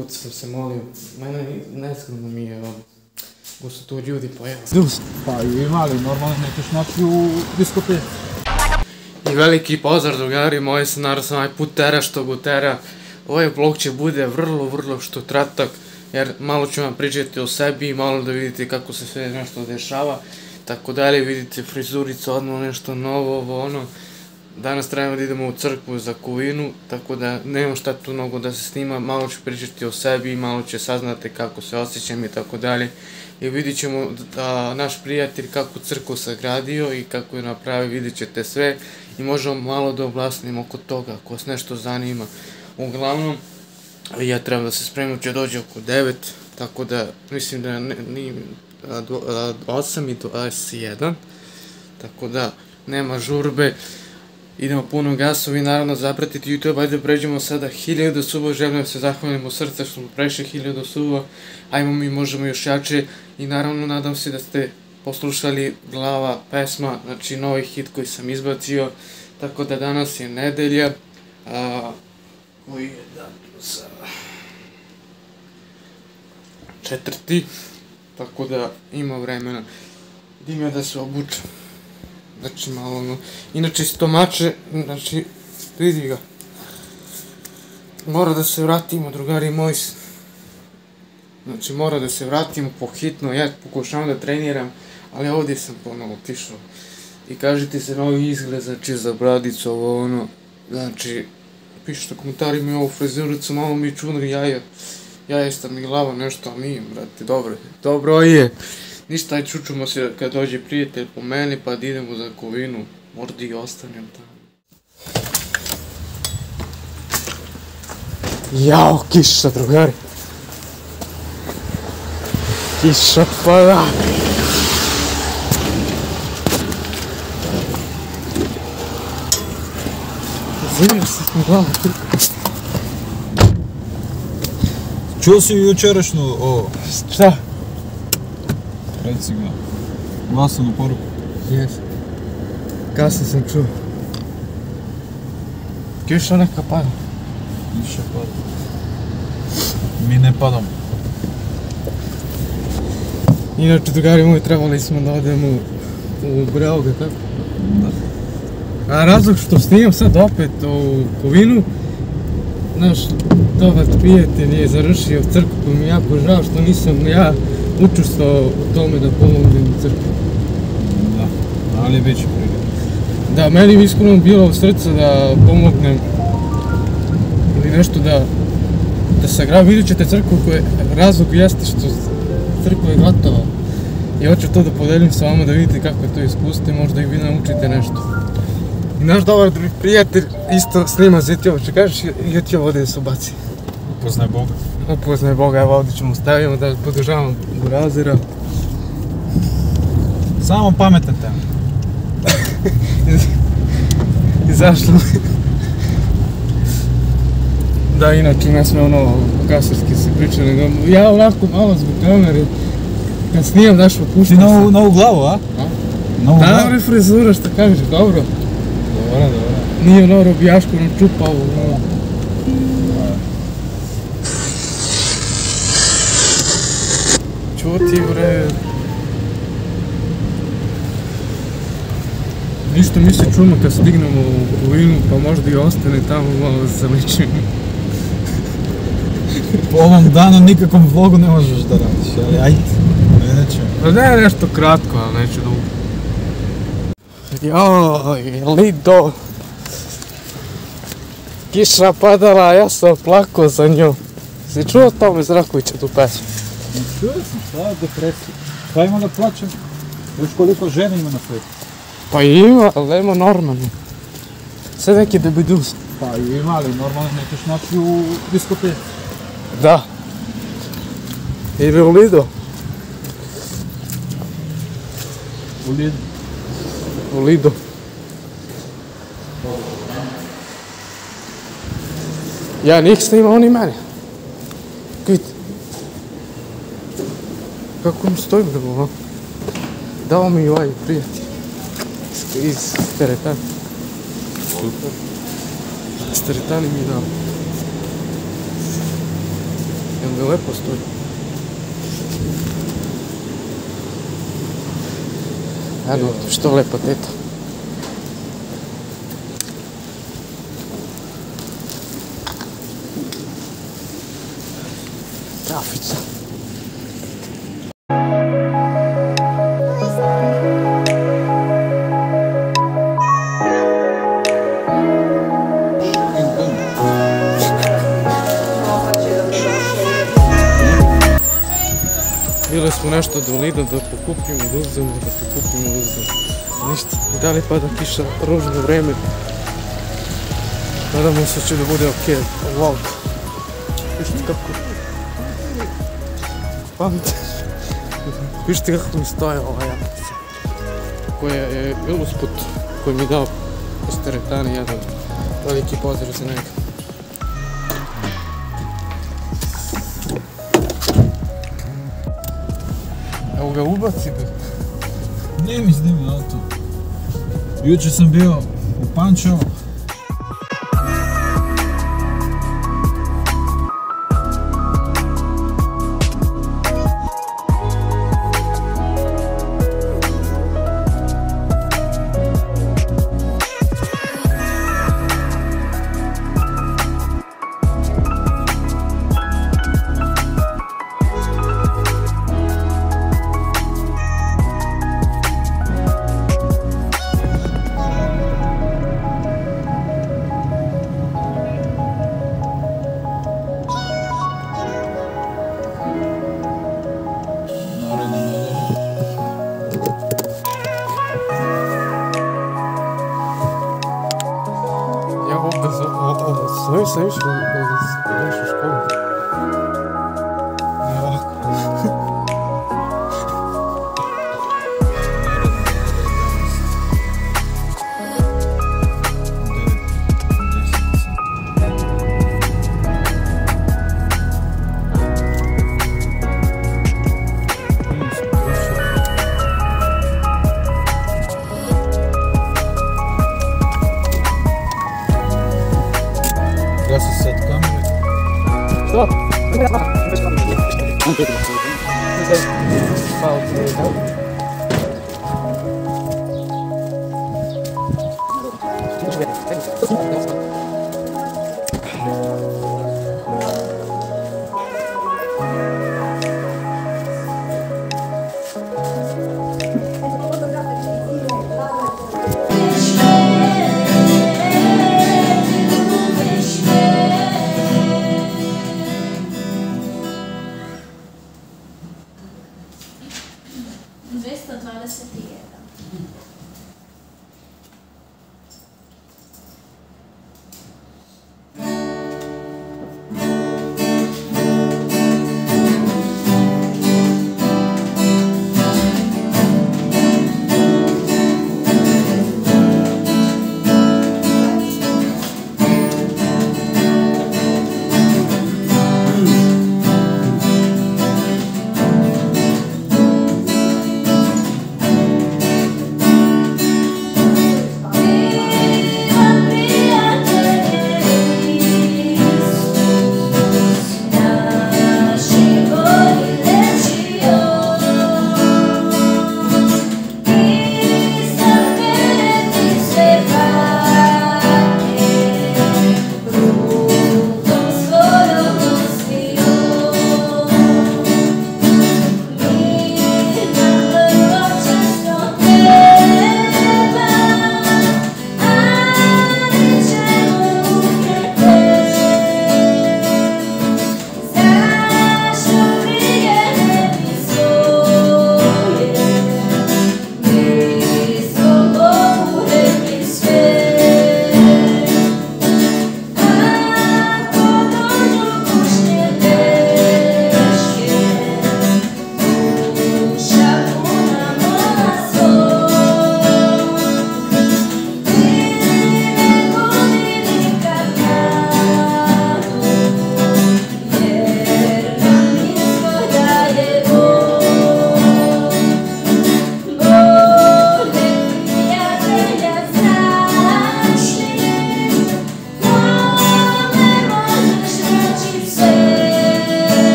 put sam se molio, mene neskromno mi je, ko su tu ljudi pojeli. Pa imali, normalno nećeš naći u diskoteci. I veliki pozdrav drugari moji, naravno sam ovaj put tera što go tera. Ovaj vlog će bude vrlo što kratak, jer malo ću vam pričati o sebi i malo da vidite kako se sve nešto dešava. Tako dalje, vidite frizuricu, odmah nešto novo, ovo ono. Danas trebamo da idemo u crkvu za Kovinu, tako da nemam šta tu mnogo da se snima, malo ću pričati o sebi, malo će saznati kako se osjećam i tako dalje. I vidit ćemo naš prijatelj kako crkvu sagradio i kako je napravio, vidit ćete sve i možemo malo da objasnimo oko toga, ako vas nešto zanima. Uglavnom, ja trebam da se spremim, će dođe oko 9, tako da mislim da nije 8:21, tako da nema žurbe. Idemo puno gasovi, naravno zapratiti YouTube, ajde pređemo sada 1000 suba, želim da se zahvalimo srca što smo prešli 1000 suba, ajmo mi možemo još jače i naravno nadam se da ste poslušali Glava pesma, znači novi hit koji sam izbacio, tako da danas je nedelja, koji je datum za 4. Tako da ima vremena, idem ja da se obučem. Znači malo ono, inače stomače, znači vidi ga, mora da se vratimo drugari moji, znači mora da se vratimo po hitno, ja pokušavam da treniram, ali ovdje sam ponovo otišao i kažete se novi izgled, znači za bradicu ovo ono, znači pišite komentari mi ovu frizuricu, malo mi je čudno jaja sam mi glava nešto, a nije brate, dobro je. Ništa, aj čučemo se kad dođe prijatelj po meni pa da idemo za Kovinu, možda i ostanem tamo. Jao, kiša drugari. Kiša pada. Zvijem se mi glava. Čuo si jučerašnju ovo? Šta? Reci ga, glasanu poruku. Jes. Kasno sam čuo. Kiša neka pada. Kiša pada. Mi ne padamo. Inače, drugari moji, trebali smo da odemo u Beograd, tako? Da. A razlog što snimam sad opet u Kovinu, naš dobar prijatelj je završio crkvu, pa mi je jako žao što nisam ja učestvovao u tome da pomognem u crkvu. Da, ali bit će prilike. Da, meni bi iskreno bilo u srcu da pomognem ili nešto da sagradim. Vidjet ćete crkvu koja razlog jeste što crkva je gotova. I hoću to da podelim sa vama da vidite kako je to iskustvo i možda i vi naučite nešto. I naš dobar prijatelj isto snima za YouTube, što kažeš YouTube ovdje da se ubaci. Upoznaj Boga. Upoznaj Boga, evo ovdje ćemo stavimo da podržavamo burazira. Samo pametan tema. Izašlo mi. Da, inače ne sme ono gasarski se priča, nego ja ovako malo zbog kamere, kad snimam daš opuštam se. Ti novu glavu, a? Da, bre frizura, šta kažeš, dobro? Dobro. Nije ono robijaško, ono čupa ovo. Čuti bre. Ništa mi se čujemo kad stignemo u Kovinu, pa možda i ostane tamo malo da se zaličim. Po ovom danu nikakvom vlogu ne možeš da radiš, ali ajde, neće. Pa ne, nešto kratko, ali neću dugo. Joj, Lido. Kiša padala, ja sam plakao za njom. Si čuo Tome Zrakovića tu pesmu? Čuo sam, šta je depresija? Šta ima da plaćem? Još koliko žena ima na svijetu? Pa ima, ali nema normalno. Sve neki debidus. Pa ima, ali normalno nećeš naći u diskoteci. Da. Ili u Lido. U Lido. U Lido. Ja njih snima, oni mene. Vidite. Kako mi stojim da bo, dao mi ovaj prijatelj. Iz teretana. Super. Iz teretana mi dao. Jel mi lepo stoji? Eno, što lepa teta. Trafica. Bili smo nešto do Lidla da pokupimo, da uzmemo, ništa. I dalje pada kiša, ružno vreme. Nadamo se će da bude okej. Wow. Vište kako... Pamte. Vište kako mi stoje ova japica. Koja je Ilusput, koji mi je dao iz teretane jedan veliki pozdrav za njega. Evo ga ubaci be. Nije mi snimio auto. Jučer sam bio u Pančevu. Sam išao da ideš u školu. Ne ovako. Gasi sad kamere. Što?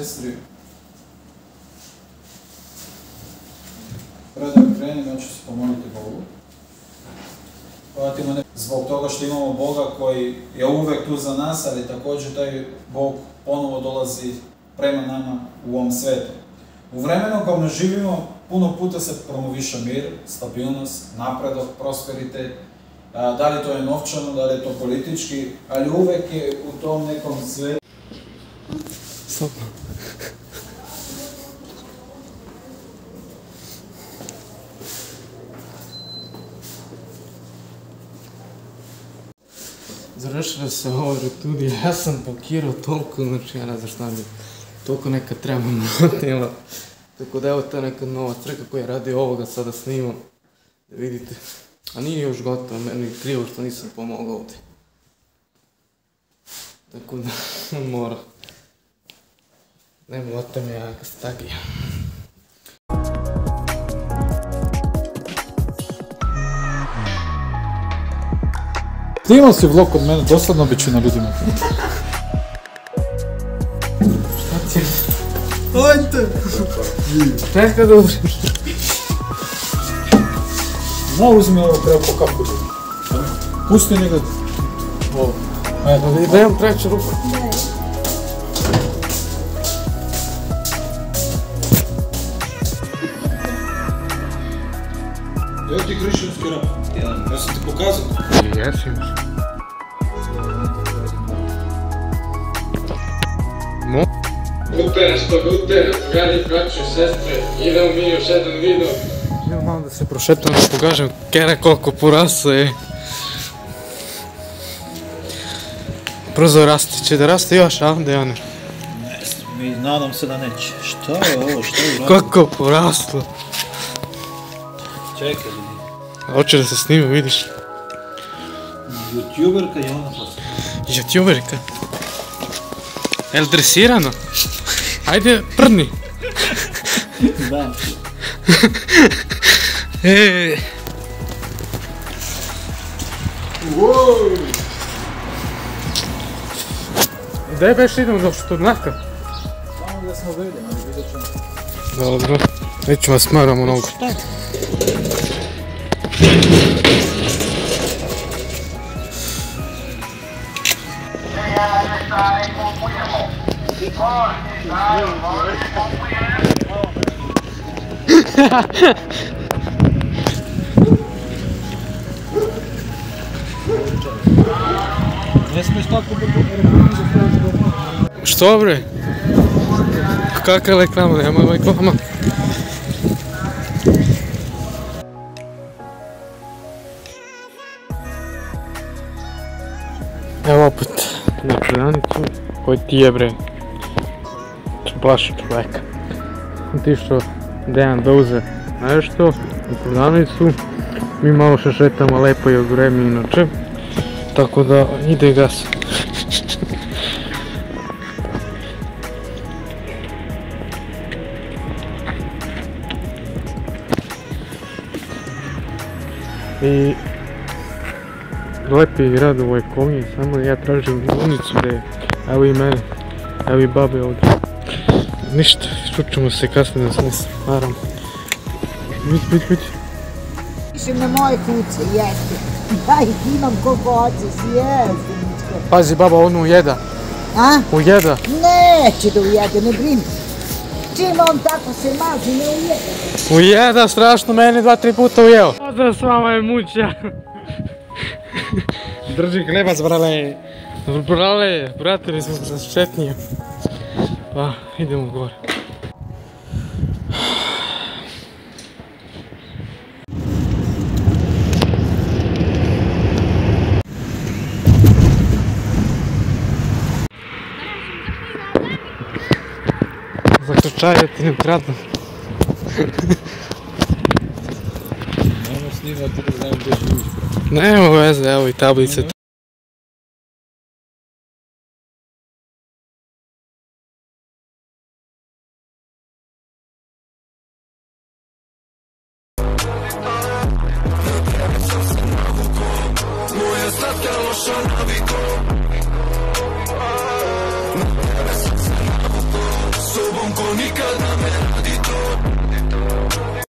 sestri. Prvo da krenem, ja ću se pomoliti Bogu. Zbog toga što imamo Boga koji je uvek tu za nas, ali također taj Bog ponovo dolazi prema nama u ovom svetu. U vremenu u kojem živimo, puno puta se promoviša mir, stabilnost, napredak, prosperitet. Da li to je novčano, da li je to politički, ali uvek je u tom nekom svetu. Završilo se ovo tudi, ja sam pakirao toliko, znači ja ne znam šta mi toliko nekad treba notila. Tako da evo ta neka nova crkva koja radi ovoga sada snimam, da vidite. A nije još gotovo, meni je krivo što nisam pomogao ovdje. Tako da on mora. Nema o tome jaka stagija. Ti imao si vlog od mene, dosadno bi ću na ljudima. Šta ti je? Ojte! Čekaj da uđem. No, uzmi ovo, treba po kapu. Pusti njega. Ovo. Da imam treću ruku. Evo ti hrišćanski rap. Ja sam ti pokazao. Jesi. Gutere, dragi braći i sestre, idemo mi još jedan video. Idemo malo da se prošetam da pokažem kera koliko porasla je. Brzo raste, će da raste još, a Dejane? Ne znam, nadam se da neće. Šta je ovo, šta je ovo? Kako poraslo? Čekaj ljudi. Hoće da se snima, vidiš? Youtuberka je ona posla. Youtuberka? Je li dresirano? Ajde, prdni. Da. Gdje beš idemo do Šturnaka? Samo da smo vidjeli, ali vidjet ćemo. Dobro, neću vas smaramo nogu. Šta? Ne smiješ tako Što bre? Kakva reklama, nema reklama. Evo opet na prodavnicu. Koji ti je bre? Plaši čoveka. Ti što Dejan da uze nešto u prodavnicu. Mi malo šetamo, lepo je vreme inače. Tako da ide gas. I lepi grad u ovoj Konji, samo ja tražim ulicu gdje, evo i mene, evo i babe ovdje. Ništa, čućemo se kasnije da se ne smaram. Vidi. Više na moje kuće, jeste. Ja ih imam koliko hoćeš, jeste. Pazi baba, ono ujeda. A? Ujeda. Neće da ujede, ne brini. Čim on tako se mazi, ne ujede. Ujeda, strašno, mene 2-3 puta ujeo. Pozdrav s vama je Muća. Drži hlebac, brale. Brale, pratili smo se šetnije. Pa, idemo gore. Zaključaju ti ne kradno. Nemo snimati da znam gdje živiš. Nema veze, evo i tablice. nikad nam